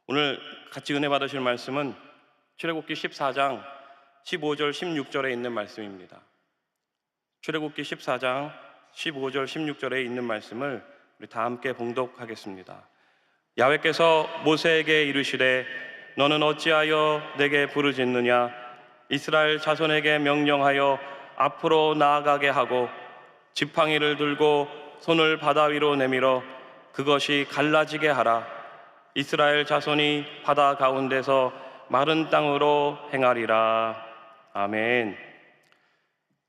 오늘 같이 은혜 받으실 말씀은 출애굽기 14장 15절 16절에 있는 말씀입니다. 출애굽기 14장 15절 16절에 있는 말씀을 우리 다 함께 봉독하겠습니다. 야훼께서 모세에게 이르시되 너는 어찌하여 내게 부르짖느냐? 이스라엘 자손에게 명령하여 앞으로 나아가게 하고 지팡이를 들고 손을 바다 위로 내밀어 그것이 갈라지게 하라. 이스라엘 자손이 바다 가운데서 마른 땅으로 행하리라. 아멘.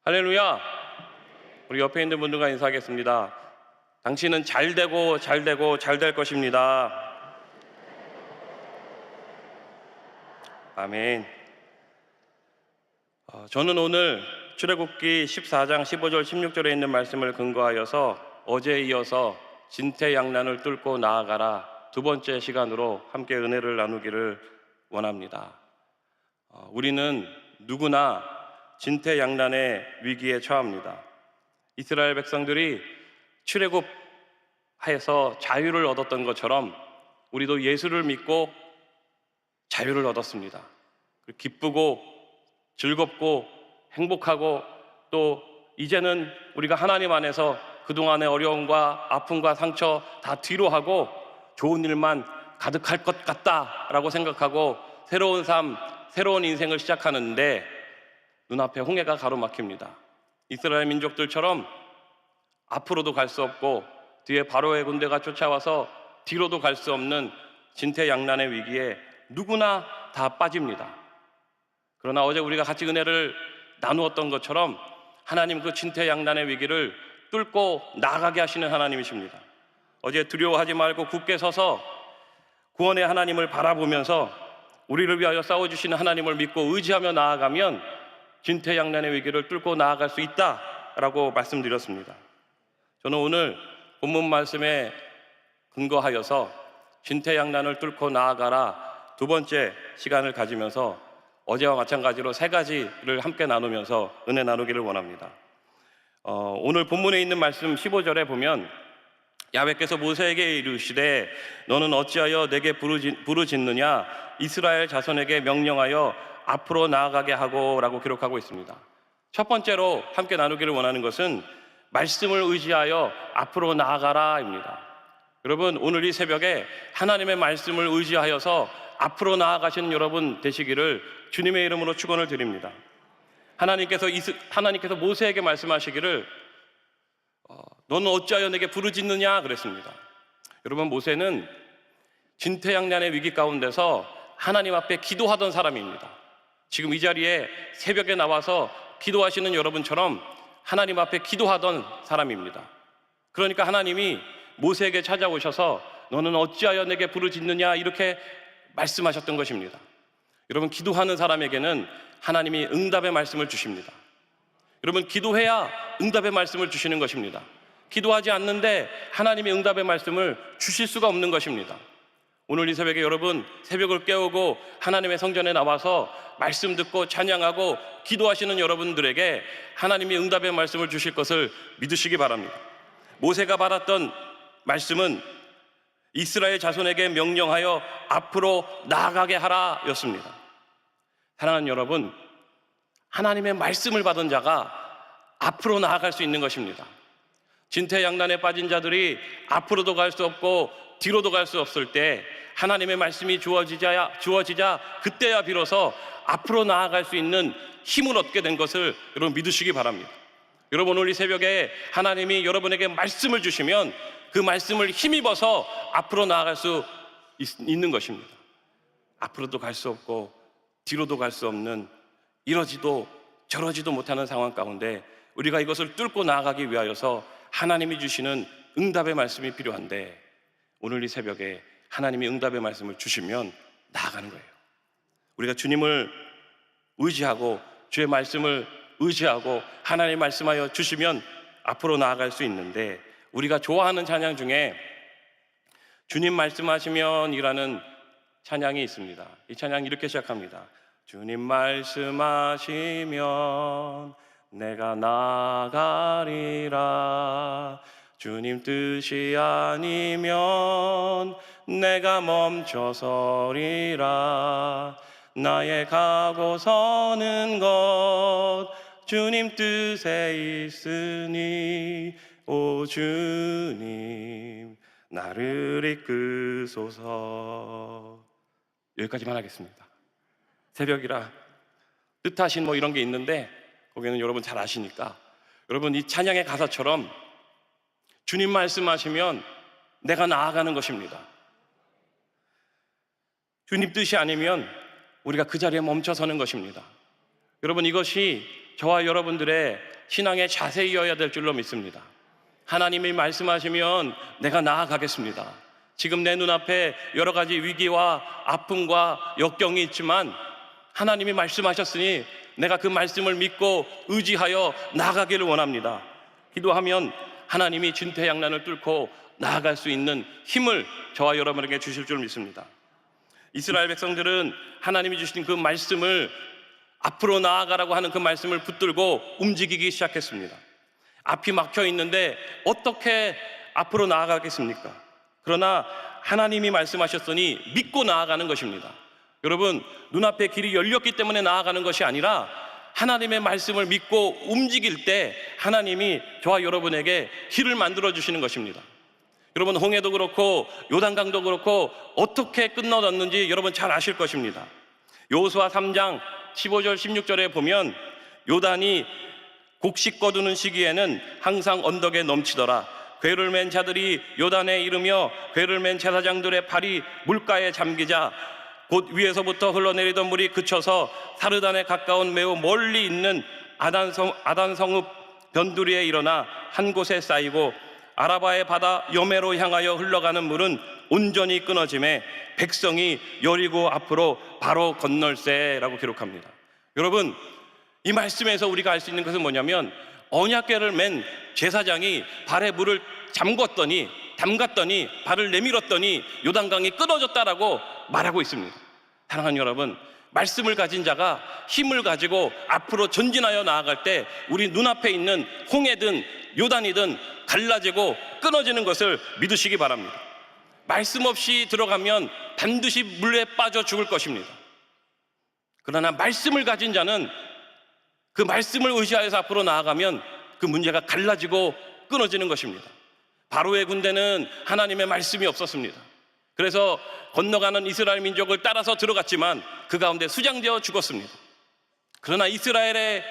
할렐루야. 우리 옆에 있는 분들과 인사하겠습니다. 당신은 잘 되고 잘 될 것입니다. 아멘. 저는 오늘 출애굽기 14장 15절 16절에 있는 말씀을 근거하여서 어제에 이어서 진퇴양난을 뚫고 나아가라 두 번째 시간으로 함께 은혜를 나누기를 원합니다. 우리는 누구나 진퇴양난의 위기에 처합니다. 이스라엘 백성들이 출애굽해서 자유를 얻었던 것처럼 우리도 예수를 믿고 자유를 얻었습니다. 기쁘고 즐겁고 행복하고 또 이제는 우리가 하나님 안에서 그동안의 어려움과 아픔과 상처 다 뒤로 하고 좋은 일만 가득할 것 같다라고 생각하고 새로운 삶, 새로운 인생을 시작하는데 눈앞에 홍해가 가로막힙니다. 이스라엘 민족들처럼 앞으로도 갈 수 없고 뒤에 바로의 군대가 쫓아와서 뒤로도 갈 수 없는 진퇴양난의 위기에 누구나 다 빠집니다. 그러나 어제 우리가 같이 은혜를 나누었던 것처럼 하나님 그 진퇴양난의 위기를 뚫고 나아가게 하시는 하나님이십니다. 어제 두려워하지 말고 굳게 서서 구원의 하나님을 바라보면서 우리를 위하여 싸워주시는 하나님을 믿고 의지하며 나아가면 진퇴양난의 위기를 뚫고 나아갈 수 있다라고 말씀드렸습니다. 저는 오늘 본문 말씀에 근거하여서 진퇴양난을 뚫고 나아가라 두 번째 시간을 가지면서 어제와 마찬가지로 세 가지를 함께 나누면서 은혜 나누기를 원합니다. 오늘 본문에 있는 말씀 15절에 보면 야훼께서 모세에게 이르시되 너는 어찌하여 내게 부르짖느냐? 이스라엘 자손에게 명령하여 앞으로 나아가게 하고 라고 기록하고 있습니다. 첫 번째로 함께 나누기를 원하는 것은 말씀을 의지하여 앞으로 나아가라입니다. 여러분, 오늘 이 새벽에 하나님의 말씀을 의지하여서 앞으로 나아가시는 여러분 되시기를 주님의 이름으로 축원을 드립니다. 하나님께서 모세에게 말씀하시기를 너는 어찌하여 내게 부르짖느냐 그랬습니다. 여러분, 모세는 진퇴양난의 위기 가운데서 하나님 앞에 기도하던 사람입니다. 지금 이 자리에 새벽에 나와서 기도하시는 여러분처럼 하나님 앞에 기도하던 사람입니다. 그러니까 하나님이 모세에게 찾아오셔서 너는 어찌하여 내게 부르짖느냐 이렇게 말씀하셨던 것입니다. 여러분, 기도하는 사람에게는 하나님이 응답의 말씀을 주십니다. 여러분, 기도해야 응답의 말씀을 주시는 것입니다. 기도하지 않는데 하나님이 응답의 말씀을 주실 수가 없는 것입니다. 오늘 이 새벽에 여러분 새벽을 깨우고 하나님의 성전에 나와서 말씀 듣고 찬양하고 기도하시는 여러분들에게 하나님이 응답의 말씀을 주실 것을 믿으시기 바랍니다. 모세가 받았던 말씀은 이스라엘 자손에게 명령하여 앞으로 나아가게 하라 였습니다. 사랑하는 여러분, 하나님의 말씀을 받은 자가 앞으로 나아갈 수 있는 것입니다. 진퇴양난에 빠진 자들이 앞으로도 갈 수 없고 뒤로도 갈 수 없을 때 하나님의 말씀이 주어지자 그때야 비로소 앞으로 나아갈 수 있는 힘을 얻게 된 것을 여러분 믿으시기 바랍니다. 여러분, 오늘 이 새벽에 하나님이 여러분에게 말씀을 주시면 그 말씀을 힘입어서 앞으로 나아갈 수 있는 것입니다. 앞으로도 갈 수 없고 뒤로도 갈 수 없는 이러지도 저러지도 못하는 상황 가운데 우리가 이것을 뚫고 나아가기 위하여서 하나님이 주시는 응답의 말씀이 필요한데 오늘 이 새벽에 하나님이 응답의 말씀을 주시면 나아가는 거예요. 우리가 주님을 의지하고 주의 말씀을 의지하고 하나님 말씀하여 주시면 앞으로 나아갈 수 있는데 우리가 좋아하는 찬양 중에 주님 말씀하시면 이라는 찬양이 있습니다. 이 찬양 이렇게 시작합니다. 주님 말씀하시면 내가 나가리라. 주님 뜻이 아니면 내가 멈춰서리라. 나의 가고 서는 것 주님 뜻에 있으니 오 주님 나를 이끄소서. 여기까지만 하겠습니다. 새벽이라 뜻하신 뭐 이런 게 있는데 거기는 여러분 잘 아시니까, 여러분 이 찬양의 가사처럼 주님 말씀하시면 내가 나아가는 것입니다. 주님 뜻이 아니면 우리가 그 자리에 멈춰서는 것입니다. 여러분, 이것이 저와 여러분들의 신앙의 자세이어야 될 줄로 믿습니다. 하나님이 말씀하시면 내가 나아가겠습니다. 지금 내 눈앞에 여러 가지 위기와 아픔과 역경이 있지만 하나님이 말씀하셨으니 내가 그 말씀을 믿고 의지하여 나아가기를 원합니다. 기도하면 하나님이 진퇴양난을 뚫고 나아갈 수 있는 힘을 저와 여러분에게 주실 줄 믿습니다. 이스라엘 백성들은 하나님이 주신 그 말씀을, 앞으로 나아가라고 하는 그 말씀을 붙들고 움직이기 시작했습니다. 앞이 막혀 있는데 어떻게 앞으로 나아가겠습니까? 그러나 하나님이 말씀하셨으니 믿고 나아가는 것입니다. 여러분, 눈앞에 길이 열렸기 때문에 나아가는 것이 아니라 하나님의 말씀을 믿고 움직일 때 하나님이 저와 여러분에게 길을 만들어 주시는 것입니다. 여러분, 홍해도 그렇고 요단강도 그렇고 어떻게 끝나졌는지 여러분 잘 아실 것입니다. 여호수아 3장 15절 16절에 보면 요단이 곡식 거두는 시기에는 항상 언덕에 넘치더라. 궤를 맨 자들이 요단에 이르며 궤를 맨 제사장들의 발이 물가에 잠기자 곧 위에서부터 흘러내리던 물이 그쳐서 사르단에 가까운 매우 멀리 있는 아단성읍 변두리에 일어나 한 곳에 쌓이고 아라바의 바다 여매로 향하여 흘러가는 물은 온전히 끊어짐에 백성이 여리고 앞으로 바로 건널세라고 기록합니다. 여러분, 이 말씀에서 우리가 알 수 있는 것은 뭐냐면 언약궤를 맨 제사장이 발에 물을 담갔더니 발을 내밀었더니 요단강이 끊어졌다라고 말하고 있습니다. 사랑하는 여러분, 말씀을 가진 자가 힘을 가지고 앞으로 전진하여 나아갈 때 우리 눈앞에 있는 홍해든 요단이든 갈라지고 끊어지는 것을 믿으시기 바랍니다. 말씀 없이 들어가면 반드시 물에 빠져 죽을 것입니다. 그러나 말씀을 가진 자는 그 말씀을 의지하여서 앞으로 나아가면 그 문제가 갈라지고 끊어지는 것입니다. 바로의 군대는 하나님의 말씀이 없었습니다. 그래서 건너가는 이스라엘 민족을 따라서 들어갔지만 그 가운데 수장되어 죽었습니다. 그러나 이스라엘의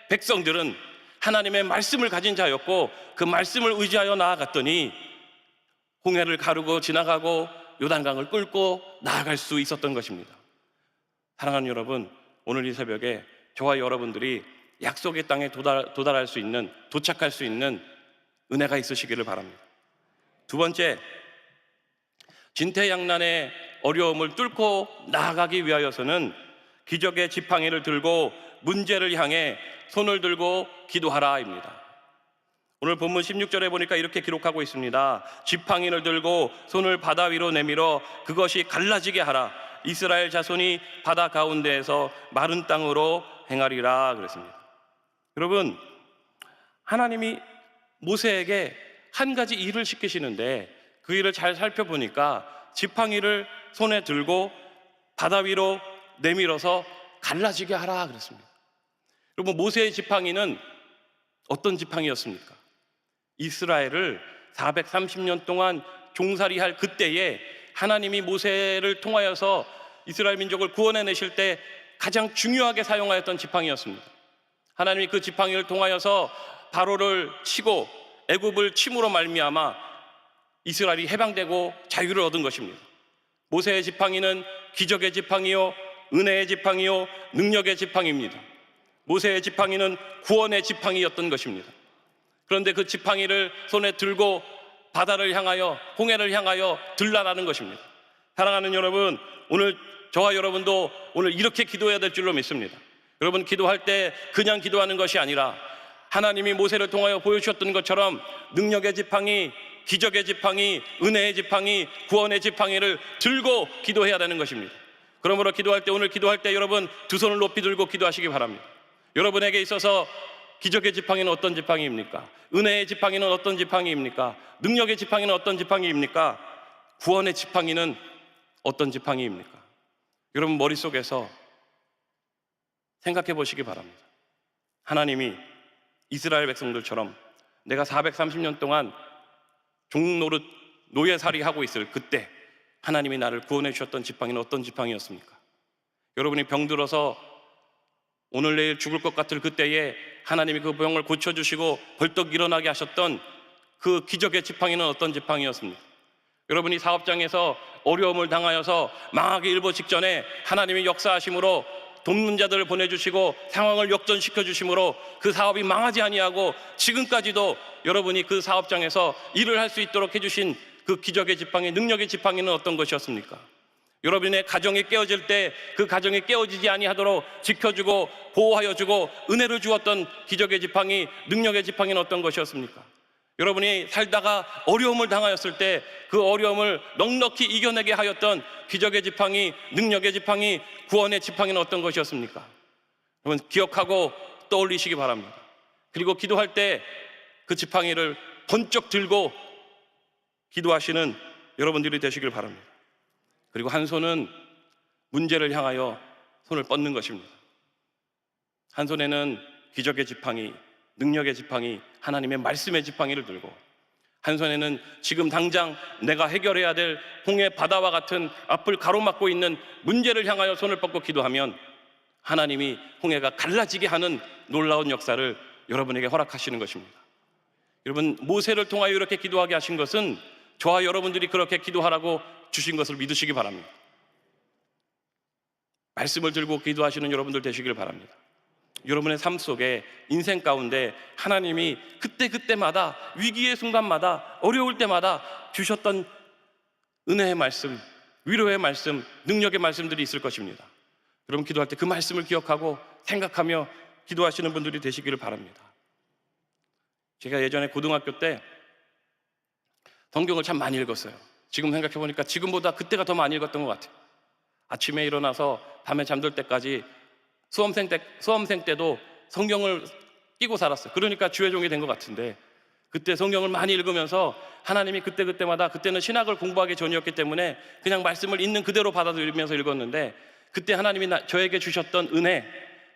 백성들은 하나님의 말씀을 가진 자였고 그 말씀을 의지하여 나아갔더니 홍해를 가르고 지나가고 요단강을 뚫고 나아갈 수 있었던 것입니다. 사랑하는 여러분, 오늘 이 새벽에 저와 여러분들이 약속의 땅에 도달할 수 있는, 도착할 수 있는 은혜가 있으시기를 바랍니다. 두 번째, 진퇴양난의 어려움을 뚫고 나아가기 위하여서는 기적의 지팡이를 들고 문제를 향해 손을 들고 기도하라입니다. 오늘 본문 16절에 보니까 이렇게 기록하고 있습니다. 지팡이를 들고 손을 바다 위로 내밀어 그것이 갈라지게 하라. 이스라엘 자손이 바다 가운데에서 마른 땅으로 행하리라 그랬습니다. 여러분, 하나님이 모세에게 한 가지 일을 시키시는데 그 일을 잘 살펴보니까 지팡이를 손에 들고 바다 위로 내밀어서 갈라지게 하라 그랬습니다. 여러분, 모세의 지팡이는 어떤 지팡이였습니까? 이스라엘을 430년 동안 종살이할 그때에 하나님이 모세를 통하여서 이스라엘 민족을 구원해내실 때 가장 중요하게 사용하였던 지팡이였습니다. 하나님이 그 지팡이를 통하여서 바로를 치고 애굽을 침으로 말미암아 이스라엘이 해방되고 자유를 얻은 것입니다. 모세의 지팡이는 기적의 지팡이요, 은혜의 지팡이요, 능력의 지팡이입니다. 모세의 지팡이는 구원의 지팡이였던 것입니다. 그런데 그 지팡이를 손에 들고 바다를 향하여, 홍해를 향하여 들라라는 것입니다. 사랑하는 여러분, 오늘 저와 여러분도 오늘 이렇게 기도해야 될 줄로 믿습니다. 여러분, 기도할 때 그냥 기도하는 것이 아니라 하나님이 모세를 통하여 보여주셨던 것처럼 능력의 지팡이, 기적의 지팡이, 은혜의 지팡이, 구원의 지팡이를 들고 기도해야 되는 것입니다. 그러므로 기도할 때, 오늘 기도할 때 여러분 두 손을 높이 들고 기도하시기 바랍니다. 여러분에게 있어서 기적의 지팡이는 어떤 지팡이입니까? 은혜의 지팡이는 어떤 지팡이입니까? 능력의 지팡이는 어떤 지팡이입니까? 구원의 지팡이는 어떤 지팡이입니까? 여러분 머릿속에서 생각해 보시기 바랍니다. 하나님이 이스라엘 백성들처럼 내가 430년 동안 종노릇 노예살이 하고 있을 그때 하나님이 나를 구원해 주셨던 지팡이는 어떤 지팡이였습니까? 여러분이 병들어서 오늘 내일 죽을 것 같을 그때에 하나님이 그 병을 고쳐주시고 벌떡 일어나게 하셨던 그 기적의 지팡이는 어떤 지팡이였습니까? 여러분이 사업장에서 어려움을 당하여서 망하기 일보 직전에 하나님이 역사하심으로 돕는 자들을 보내주시고 상황을 역전시켜 주심으로 그 사업이 망하지 아니하고 지금까지도 여러분이 그 사업장에서 일을 할 수 있도록 해주신 그 기적의 지팡이, 능력의 지팡이는 어떤 것이었습니까? 여러분의 가정이 깨어질 때 그 가정이 깨어지지 아니하도록 지켜주고 보호하여 주고 은혜를 주었던 기적의 지팡이, 능력의 지팡이는 어떤 것이었습니까? 여러분이 살다가 어려움을 당하였을 때 그 어려움을 넉넉히 이겨내게 하였던 기적의 지팡이, 능력의 지팡이, 구원의 지팡이는 어떤 것이었습니까? 여러분 기억하고 떠올리시기 바랍니다. 그리고 기도할 때 그 지팡이를 번쩍 들고 기도하시는 여러분들이 되시길 바랍니다. 그리고 한 손은 문제를 향하여 손을 뻗는 것입니다. 한 손에는 기적의 지팡이, 능력의 지팡이, 하나님의 말씀의 지팡이를 들고 한 손에는 지금 당장 내가 해결해야 될 홍해 바다와 같은 앞을 가로막고 있는 문제를 향하여 손을 뻗고 기도하면 하나님이 홍해가 갈라지게 하는 놀라운 역사를 여러분에게 허락하시는 것입니다. 여러분 모세를 통하여 이렇게 기도하게 하신 것은 저와 여러분들이 그렇게 기도하라고 주신 것을 믿으시기 바랍니다. 말씀을 들고 기도하시는 여러분들 되시길 바랍니다. 여러분의 삶 속에 인생 가운데 하나님이 그때마다 위기의 순간마다 어려울 때마다 주셨던 은혜의 말씀, 위로의 말씀, 능력의 말씀들이 있을 것입니다. 여러분 기도할 때 그 말씀을 기억하고 생각하며 기도하시는 분들이 되시기를 바랍니다. 제가 예전에 고등학교 때 성경을 참 많이 읽었어요. 지금 생각해보니까 지금보다 그때가 더 많이 읽었던 것 같아요. 아침에 일어나서 밤에 잠들 때까지 수험생 때도 성경을 끼고 살았어요. 그러니까 주의 종이 된 것 같은데 그때 성경을 많이 읽으면서 하나님이 그때마다 그때는 신학을 공부하기 전이었기 때문에 그냥 말씀을 있는 그대로 받아들이면서 읽었는데 그때 하나님이 저에게 주셨던 은혜,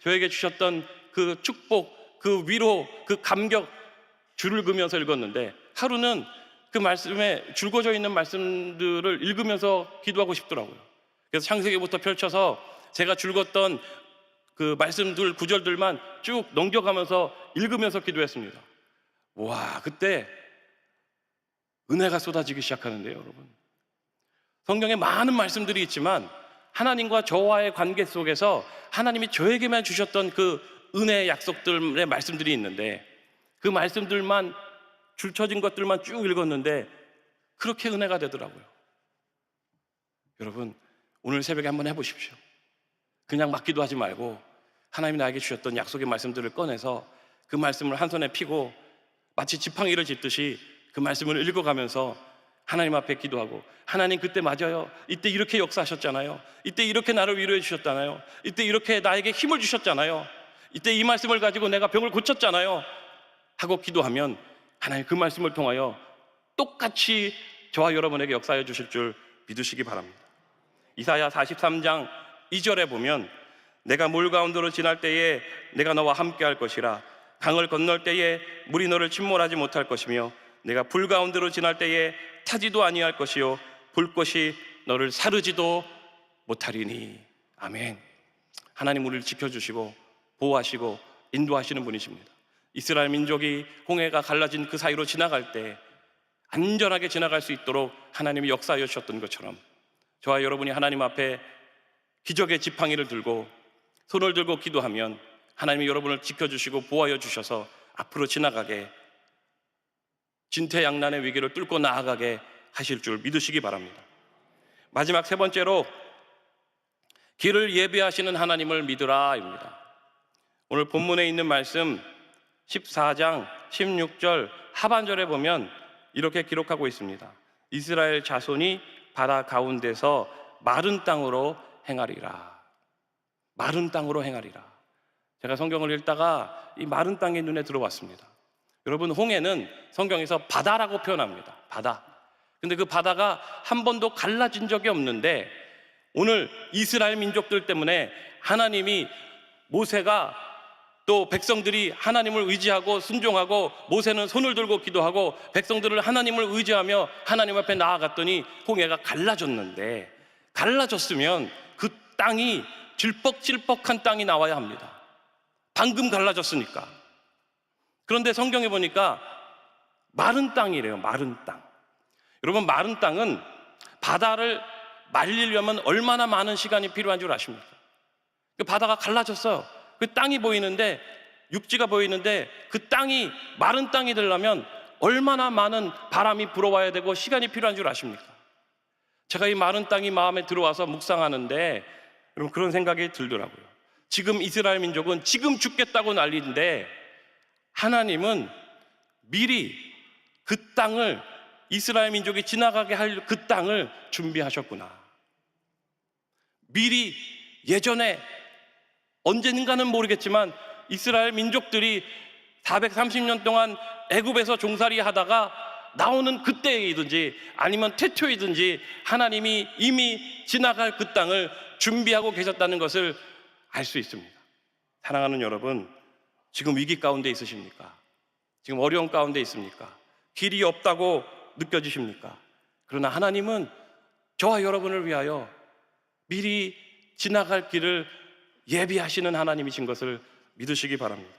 저에게 주셨던 그 축복, 그 위로, 그 감격 줄을 그으면서 읽었는데 하루는 그 말씀에 줄거져 있는 말씀들을 읽으면서 기도하고 싶더라고요. 그래서 창세기부터 펼쳐서 제가 줄걷던 그 말씀들 구절들만 쭉 넘겨가면서 읽으면서 기도했습니다. 와, 그때 은혜가 쏟아지기 시작하는데요, 여러분. 성경에 많은 말씀들이 있지만 하나님과 저와의 관계 속에서 하나님이 저에게만 주셨던 그 은혜의 약속들의 말씀들이 있는데 그 말씀들만 줄쳐진 것들만 쭉 읽었는데 그렇게 은혜가 되더라고요. 여러분 오늘 새벽에 한번 해보십시오. 그냥 막 기도하지 말고 하나님이 나에게 주셨던 약속의 말씀들을 꺼내서 그 말씀을 한 손에 피고 마치 지팡이를 짚듯이 그 말씀을 읽어가면서 하나님 앞에 기도하고 하나님 그때 맞아요. 이때 이렇게 역사하셨잖아요. 이때 이렇게 나를 위로해 주셨잖아요. 이때 이렇게 나에게 힘을 주셨잖아요. 이때 이 말씀을 가지고 내가 병을 고쳤잖아요 하고 기도하면 하나님 그 말씀을 통하여 똑같이 저와 여러분에게 역사해 주실 줄 믿으시기 바랍니다. 이사야 43장 2절에 보면 내가 물 가운데로 지날 때에 내가 너와 함께 할 것이라 강을 건널 때에 물이 너를 침몰하지 못할 것이며 내가 불 가운데로 지날 때에 타지도 아니할 것이요 불꽃이 너를 사르지도 못하리니. 아멘. 하나님 우리를 지켜주시고 보호하시고 인도하시는 분이십니다. 이스라엘 민족이 홍해가 갈라진 그 사이로 지나갈 때 안전하게 지나갈 수 있도록 하나님이 역사하여 주셨던 것처럼 저와 여러분이 하나님 앞에 기적의 지팡이를 들고 손을 들고 기도하면 하나님이 여러분을 지켜주시고 보호하여 주셔서 앞으로 지나가게 진퇴양난의 위기를 뚫고 나아가게 하실 줄 믿으시기 바랍니다. 마지막 세 번째로 길을 예비하시는 하나님을 믿으라입니다. 오늘 본문에 있는 말씀 14장 16절 하반절에 보면 이렇게 기록하고 있습니다. 이스라엘 자손이 바다 가운데서 마른 땅으로 행하리라. 마른 땅으로 행하리라. 제가 성경을 읽다가 이 마른 땅이 눈에 들어왔습니다. 여러분, 홍해는 성경에서 바다라고 표현합니다. 바다. 근데 그 바다가 한 번도 갈라진 적이 없는데 오늘 이스라엘 민족들 때문에 하나님이, 모세가, 또 백성들이 하나님을 의지하고 순종하고, 모세는 손을 들고 기도하고 백성들을 하나님을 의지하며 하나님 앞에 나아갔더니 홍해가 갈라졌는데, 갈라졌으면 그 땅이 질퍽질퍽한 땅이 나와야 합니다. 방금 갈라졌으니까. 그런데 성경에 보니까 마른 땅이래요. 마른 땅. 여러분, 마른 땅은 바다를 말리려면 얼마나 많은 시간이 필요한 줄 아십니까? 그 바다가 갈라졌어요. 그 땅이 보이는데, 육지가 보이는데, 그 땅이 마른 땅이 되려면 얼마나 많은 바람이 불어와야 되고 시간이 필요한 줄 아십니까? 제가 이 마른 땅이 마음에 들어와서 묵상하는데 여러분, 그런 생각이 들더라고요. 지금 이스라엘 민족은 지금 죽겠다고 난리인데 하나님은 미리 그 땅을, 이스라엘 민족이 지나가게 할 그 땅을 준비하셨구나. 미리, 예전에 언젠가는 모르겠지만 이스라엘 민족들이 430년 동안 애굽에서 종살이 하다가 나오는 그때이든지 아니면 태초이든지 하나님이 이미 지나갈 그 땅을 준비하고 계셨다는 것을 알 수 있습니다. 사랑하는 여러분, 지금 위기 가운데 있으십니까? 지금 어려운 가운데 있습니까? 길이 없다고 느껴지십니까? 그러나 하나님은 저와 여러분을 위하여 미리 지나갈 길을 예비하시는 하나님이신 것을 믿으시기 바랍니다.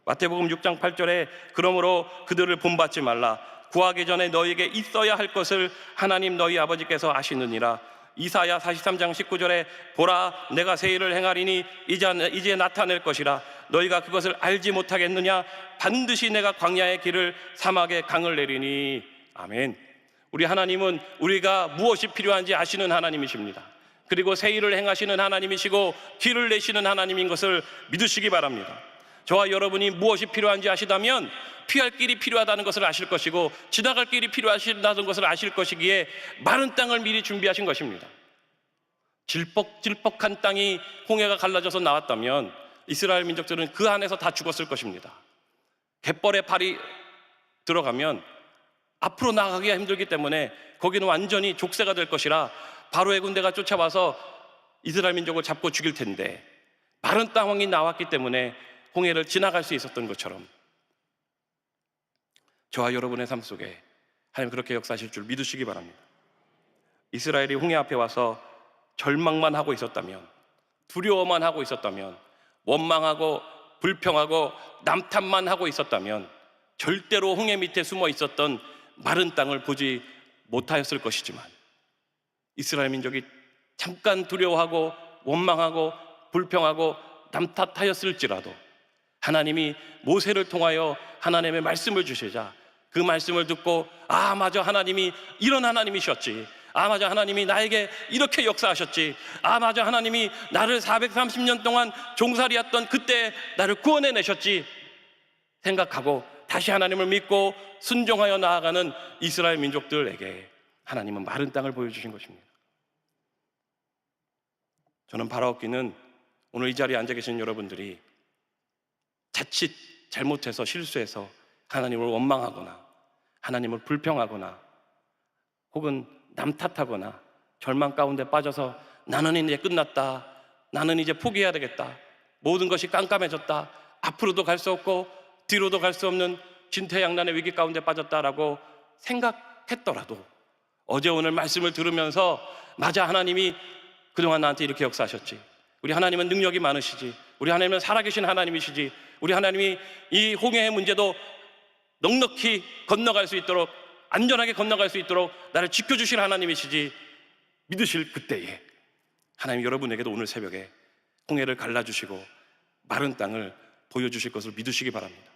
마태복음 6장 8절에 그러므로 그들을 본받지 말라. 구하기 전에 너희에게 있어야 할 것을 하나님 너희 아버지께서 아시느니라. 이사야 43장 19절에 보라, 내가 새 일을 행하리니 이제 나타낼 것이라. 너희가 그것을 알지 못하겠느냐? 반드시 내가 광야의 길을, 사막의 강을 내리니. 아멘. 우리 하나님은 우리가 무엇이 필요한지 아시는 하나님이십니다. 그리고 새 일을 행하시는 하나님이시고 길을 내시는 하나님인 것을 믿으시기 바랍니다. 저와 여러분이 무엇이 필요한지 아시다면 피할 길이 필요하다는 것을 아실 것이고 지나갈 길이 필요하다는 것을 아실 것이기에 마른 땅을 미리 준비하신 것입니다. 질퍽질퍽한 땅이 홍해가 갈라져서 나왔다면 이스라엘 민족들은 그 안에서 다 죽었을 것입니다. 갯벌에 발이 들어가면 앞으로 나가기가 힘들기 때문에 거기는 완전히 족쇄가 될 것이라 바로의 군대가 쫓아와서 이스라엘 민족을 잡고 죽일 텐데, 마른 땅이 나왔기 때문에 홍해를 지나갈 수 있었던 것처럼 저와 여러분의 삶 속에 하나님 그렇게 역사하실 줄 믿으시기 바랍니다. 이스라엘이 홍해 앞에 와서 절망만 하고 있었다면, 두려워만 하고 있었다면, 원망하고 불평하고 남탓만 하고 있었다면 절대로 홍해 밑에 숨어 있었던 마른 땅을 보지 못하였을 것이지만, 이스라엘 민족이 잠깐 두려워하고 원망하고 불평하고 남탓하였을지라도 하나님이 모세를 통하여 하나님의 말씀을 주시자 그 말씀을 듣고, 아 맞아, 하나님이 이런 하나님이셨지, 아 맞아, 하나님이 나에게 이렇게 역사하셨지, 아 맞아, 하나님이 나를 430년 동안 종살이했던 그때 나를 구원해내셨지 생각하고 다시 하나님을 믿고 순종하여 나아가는 이스라엘 민족들에게 하나님은 마른 땅을 보여주신 것입니다. 저는 바라옵기는 오늘 이 자리에 앉아 계신 여러분들이 자칫 잘못해서 실수해서 하나님을 원망하거나 하나님을 불평하거나 혹은 남 탓하거나 절망 가운데 빠져서 나는 이제 끝났다, 나는 이제 포기해야 되겠다, 모든 것이 깜깜해졌다, 앞으로도 갈 수 없고 뒤로도 갈 수 없는 진퇴양난의 위기 가운데 빠졌다라고 생각했더라도 어제 오늘 말씀을 들으면서 맞아, 하나님이 그동안 나한테 이렇게 역사하셨지, 우리 하나님은 능력이 많으시지, 우리 하나님은 살아계신 하나님이시지, 우리 하나님이 이 홍해의 문제도 넉넉히 건너갈 수 있도록, 안전하게 건너갈 수 있도록 나를 지켜주실 하나님이시지 믿으실 그때에 하나님 여러분에게도 오늘 새벽에 홍해를 갈라주시고 마른 땅을 보여주실 것을 믿으시기 바랍니다.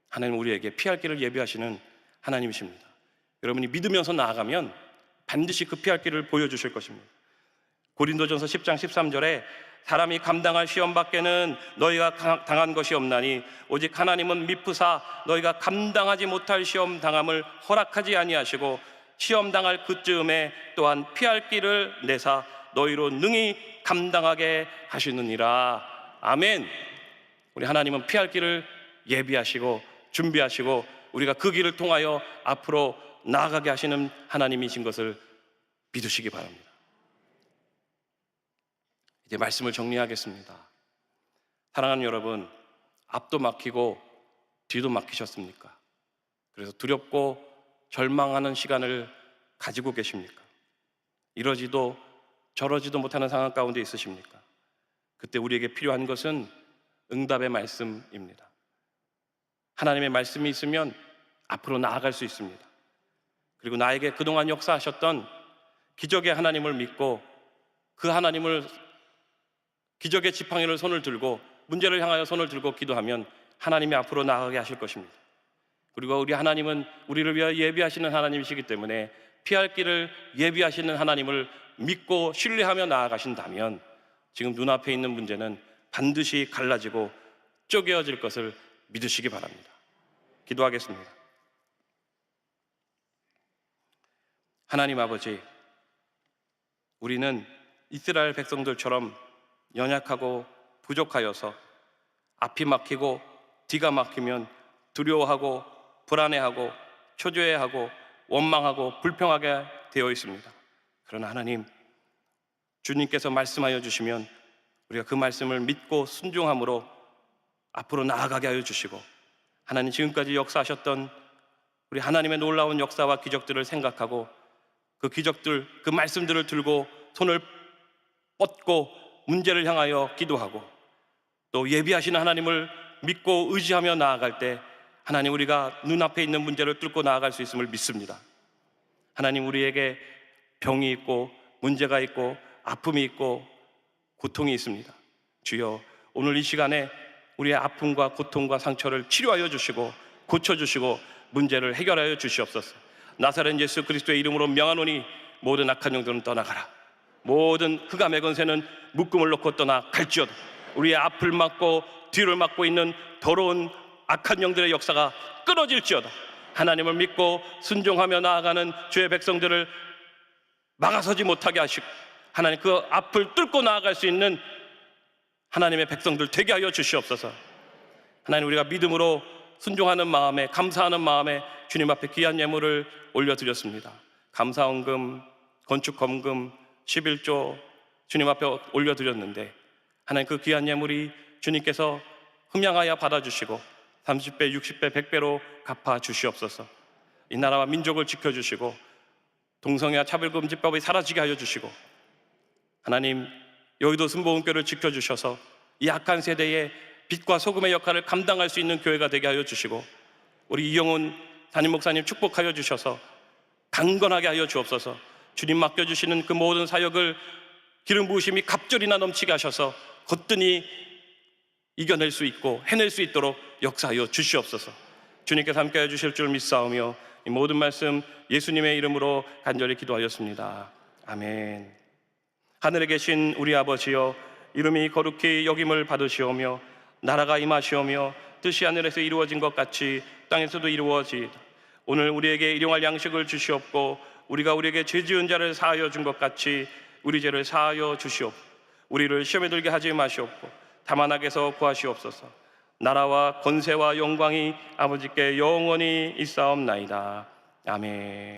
하나님 우리에게 피할 길을 예비하시는 하나님이십니다. 여러분이 믿으면서 나아가면 반드시 그 피할 길을 보여주실 것입니다. 고린도전서 10장 13절에 사람이 감당할 시험 밖에는 너희가 당한 것이 없나니 오직 하나님은 미쁘사 너희가 감당하지 못할 시험 당함을 허락하지 아니하시고 시험 당할 그쯤에 또한 피할 길을 내사 너희로 능히 감당하게 하시느니라. 아멘. 우리 하나님은 피할 길을 예비하시고 준비하시고 우리가 그 길을 통하여 앞으로 나아가게 하시는 하나님이신 것을 믿으시기 바랍니다. 이제 말씀을 정리하겠습니다. 사랑하는 여러분, 앞도 막히고 뒤도 막히셨습니까? 그래서 두렵고 절망하는 시간을 가지고 계십니까? 이러지도 저러지도 못하는 상황 가운데 있으십니까? 그때 우리에게 필요한 것은 응답의 말씀입니다. 하나님의 말씀이 있으면 앞으로 나아갈 수 있습니다. 그리고 나에게 그동안 역사하셨던 기적의 하나님을 믿고 그 하나님을 기적의 지팡이를 손을 들고 문제를 향하여 손을 들고 기도하면 하나님이 앞으로 나아가게 하실 것입니다. 그리고 우리 하나님은 우리를 위하여 예비하시는 하나님이시기 때문에 피할 길을 예비하시는 하나님을 믿고 신뢰하며 나아가신다면 지금 눈앞에 있는 문제는 반드시 갈라지고 쪼개어질 것을 믿으시기 바랍니다. 기도하겠습니다. 하나님 아버지, 우리는 이스라엘 백성들처럼 연약하고 부족하여서 앞이 막히고 뒤가 막히면 두려워하고 불안해하고 초조해하고 원망하고 불평하게 되어 있습니다. 그러나 하나님, 주님께서 말씀하여 주시면 우리가 그 말씀을 믿고 순종함으로 앞으로 나아가게 하여 주시고, 하나님 지금까지 역사하셨던 우리 하나님의 놀라운 역사와 기적들을 생각하고 그 기적들, 그 말씀들을 들고 손을 뻗고 문제를 향하여 기도하고 또 예비하시는 하나님을 믿고 의지하며 나아갈 때 하나님, 우리가 눈앞에 있는 문제를 뚫고 나아갈 수 있음을 믿습니다. 하나님, 우리에게 병이 있고 문제가 있고 아픔이 있고 고통이 있습니다. 주여, 오늘 이 시간에 우리의 아픔과 고통과 상처를 치료하여 주시고 고쳐주시고 문제를 해결하여 주시옵소서. 나사렛 예수 그리스도의 이름으로 명하노니 모든 악한 영들은 떠나가라. 모든 흑암의 권세는 묶음을 놓고 떠나갈지어다. 우리의 앞을 막고 뒤를 막고 있는 더러운 악한 영들의 역사가 끊어질지어다. 하나님을 믿고 순종하며 나아가는 주의 백성들을 막아서지 못하게 하시고 하나님, 그 앞을 뚫고 나아갈 수 있는 하나님의 백성들 되게 하여 주시옵소서. 하나님, 우리가 믿음으로 순종하는 마음에, 감사하는 마음에 주님 앞에 귀한 예물을 올려드렸습니다. 감사헌금, 건축헌금, 11조 주님 앞에 올려드렸는데 하나님, 그 귀한 예물이 주님께서 흠양하여 받아주시고 30배, 60배, 100배로 갚아주시옵소서. 이 나라와 민족을 지켜주시고 동성애와 차별금지법이 사라지게 하여 주시고 하나님, 여의도 순복음교회를 지켜주셔서 이 악한 세대의 빛과 소금의 역할을 감당할 수 있는 교회가 되게 하여 주시고 우리 이영훈 담임 목사님 축복하여 주셔서 강건하게 하여 주옵소서. 주님 맡겨주시는 그 모든 사역을 기름 부으심이 갑절이나 넘치게 하셔서 거뜬히 이겨낼 수 있고 해낼 수 있도록 역사하여 주시옵소서. 주님께서 함께해 주실 줄 믿사오며 이 모든 말씀 예수님의 이름으로 간절히 기도하였습니다. 아멘. 하늘에 계신 우리 아버지여, 이름이 거룩히 여김을 받으시오며 나라가 임하시오며 뜻이 하늘에서 이루어진 것 같이 땅에서도 이루어지이다. 오늘 우리에게 일용할 양식을 주시옵고 우리가 우리에게 죄 지은 자를 사하여 준 것 같이 우리 죄를 사하여 주시옵고 우리를 시험에 들게 하지 마시옵고 다만 악에서 구하시옵소서. 나라와 권세와 영광이 아버지께 영원히 있사옵나이다. 아멘.